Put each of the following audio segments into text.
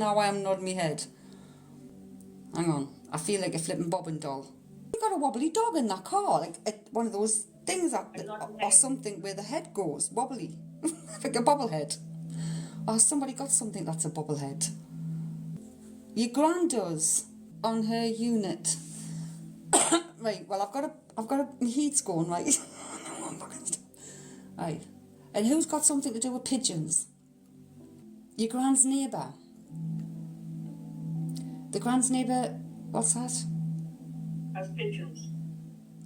now why I'm nodding my head. Hang on. I feel like a flipping bobbin doll. You got a wobbly dog in that car, like one of those things that, or something where the head goes wobbly, like a bobblehead. Or somebody got something that's a bobblehead. Your gran does on her unit. Right. Well, I've got my heat's going right. Right. And who's got something to do with pigeons? Your gran's neighbour. The gran's neighbour, what's that? Has pigeons.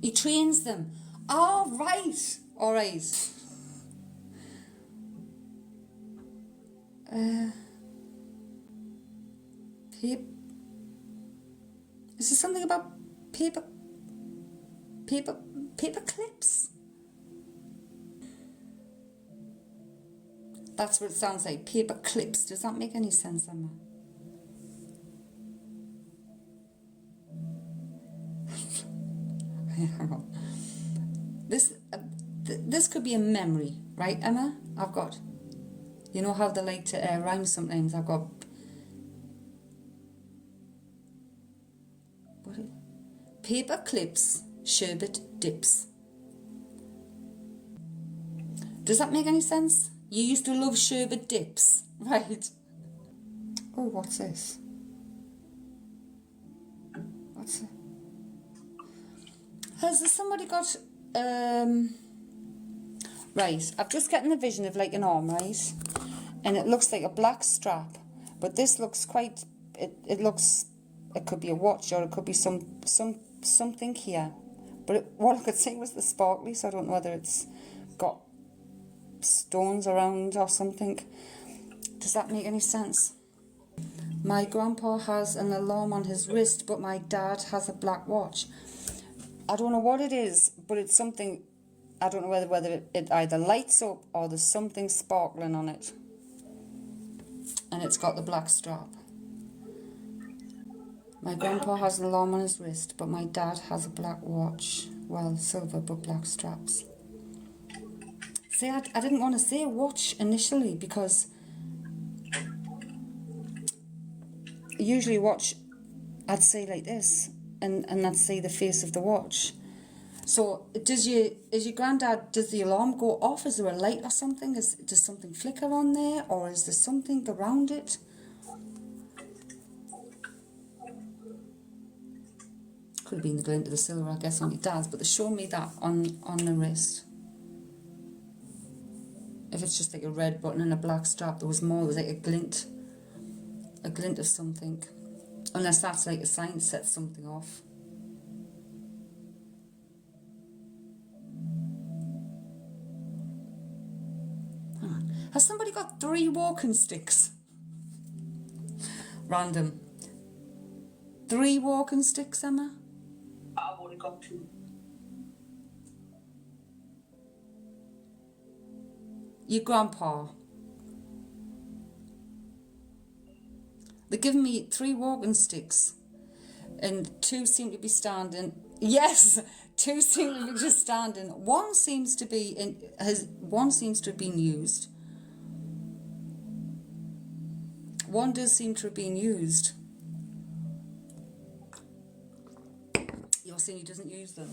He trains them. Oh, right. All right. Is there something about paper clips? That's what it sounds like, paper clips. Does that make any sense, Emma? Hang on. This could be a memory, right, Emma? I've got, you know how they like to rhyme sometimes. I've got paper clips, sherbet dips. Does that make any sense? You used to love sherbet dips, right? Oh, what's this? What's it? Has somebody got right, I've just gotten the vision of like an arm, right? And it looks like a black strap, but this looks quite, it looks, it could be a watch or it could be something here. But what I could see was the sparkly, so I don't know whether it's got stones around or something. Does that make any sense? My grandpa has an alarm on his wrist, but my dad has a black watch. I don't know what it is, but it's something, I don't know whether it either lights up or there's something sparkling on it. And it's got the black strap. My grandpa has an alarm on his wrist, but my dad has a black watch. Well, silver, but black straps. See, I didn't want to say watch initially because usually watch, I'd say like this, and I'd see the face of the watch. So is your granddad, does the alarm go off? Is there a light or something? Does something flicker on there, or is there something around it? Could have been the glint of the silver, I guess, on your dad's, but they showed me that on the wrist. If it's just like a red button and a black strap, there was like a glint of something. Unless that's like a sign to set something off. Has somebody got 3 walking sticks? Random. 3 walking sticks, Emma? I've only got 2. Your grandpa. They're giving me 3 walking sticks, and 2 seem to be standing. Yes, 2 seem to be just standing. One seems to be one seems to have been used. One does seem to have been used. You're saying he doesn't use them.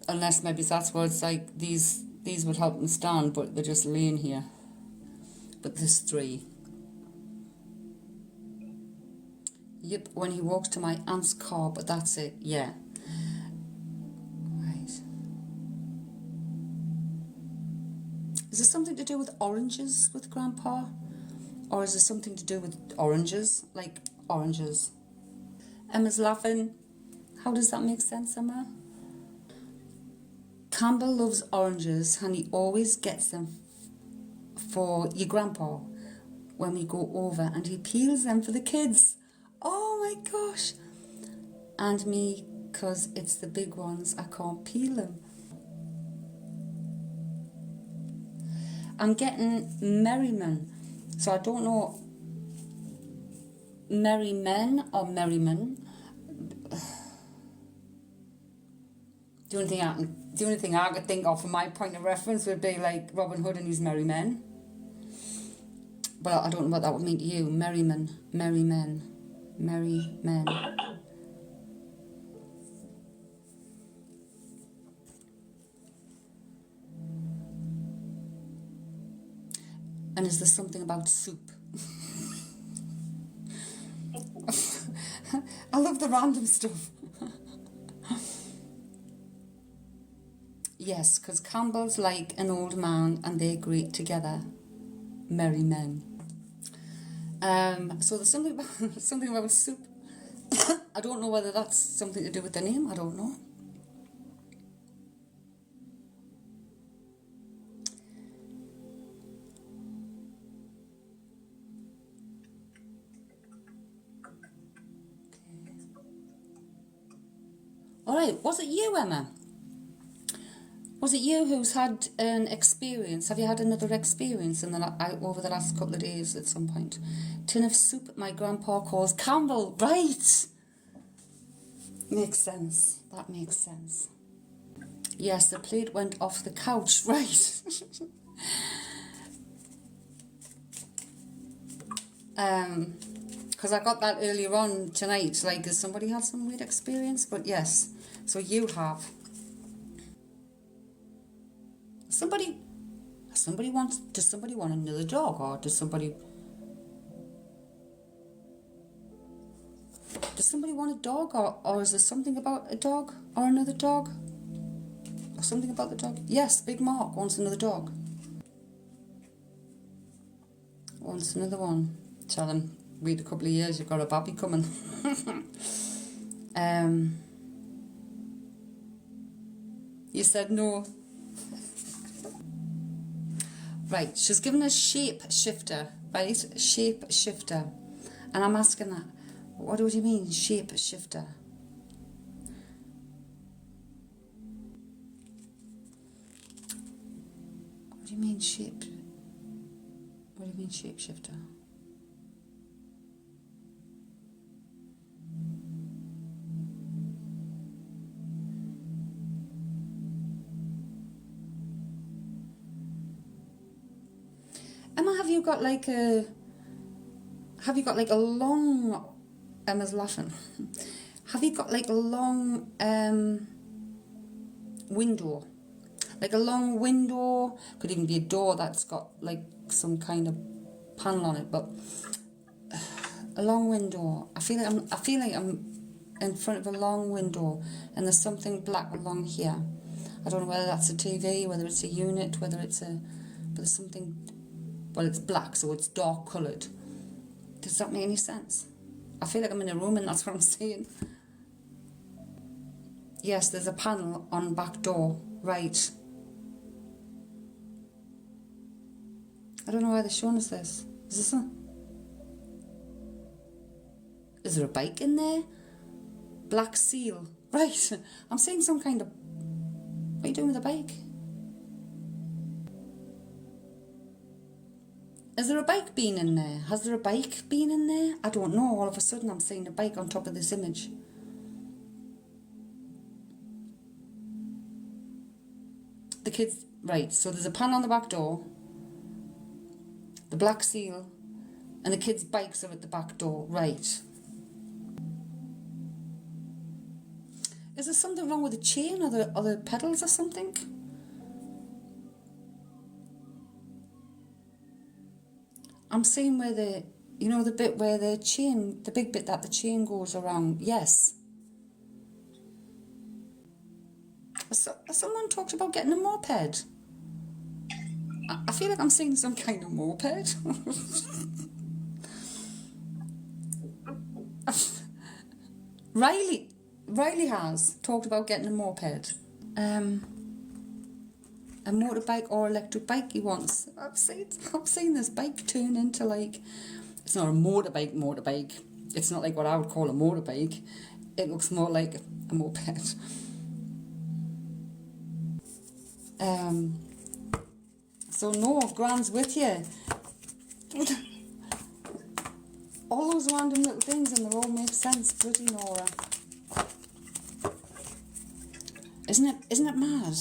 Unless maybe that's what it's like, these would help them stand, but they're just laying here. But there's 3. Yep, when he walks to my aunt's car, but that's it, yeah. Right. Is there something to do with oranges with Grandpa? Or is there something to do with oranges? Like oranges. Emma's laughing. How does that make sense, Emma? Campbell loves oranges and he always gets them for your grandpa when we go over, and he peels them for the kids. Oh my gosh. And me, because it's the big ones, I can't peel them. I'm getting Merriman, so I don't know, Merrymen or Merriman. The only thing I can The only thing I could think of from my point of reference would be like Robin Hood and his merry men. But I don't know what that would mean to you. Merry men. Merry men. Merry men. And is there something about soup? I love the random stuff. Yes, because Campbell's like an old man and they greet together. Merry men. So there's something about, something about soup. I don't know whether that's something to do with the name. I don't know. All right, was it you, Emma? Was it you who's had an experience? Have you had another experience in over the last couple of days at some point? Tin of soup my grandpa calls Campbell. Right. Makes sense. That makes sense. Yes, the plate went off the couch. Right. Because I got that earlier on tonight. Like, has somebody had some weird experience? But yes, so you have. Does somebody want another dog, or does somebody want a dog, or is there something about a dog or another dog? Or something about the dog? Yes, Big Mark wants another dog. Wants another one. Tell him, wait a couple of years, you've got a baby coming. You said no. Right, she's given us shape shifter, right? Shape shifter. And I'm asking that, what do you mean, shape shifter? What do you mean shape? What do you mean shape shifter? Emma, have you got like a long, Emma's laughing. Have you got like a long window? Like a long window, could even be a door that's got like some kind of panel on it, but a long window. I feel like I'm in front of a long window and there's something black along here. I don't know whether that's a TV, whether it's a unit, but there's something. Well, it's black, so it's dark coloured. Does that make any sense? I feel like I'm in a room and that's what I'm saying. Yes, there's a panel on back door. Right. I don't know why they're showing us this. Is there a bike in there? Black seal. Right. I'm seeing some kind of... What are you doing with the bike? Is there a bike been in there? Has there a bike been in there? I don't know. All of a sudden I'm seeing a bike on top of this image. The kids... Right, so there's a panel on the back door. The black seal. And the kids' bikes are at the back door. Right. Is there something wrong with the chain or the pedals or something? I'm seeing where the bit where the chain, the big bit that the chain goes around. Yes. Someone talked about getting a moped. I feel like I'm seeing some kind of moped. Riley has talked about getting a moped. A motorbike or electric bike he wants. I've seen this bike turn into like... It's not a motorbike. It's not like what I would call a motorbike. It looks more like a moped. So no, Gran's with you. All those random little things and they all make sense, bloody Nora. Isn't it mad?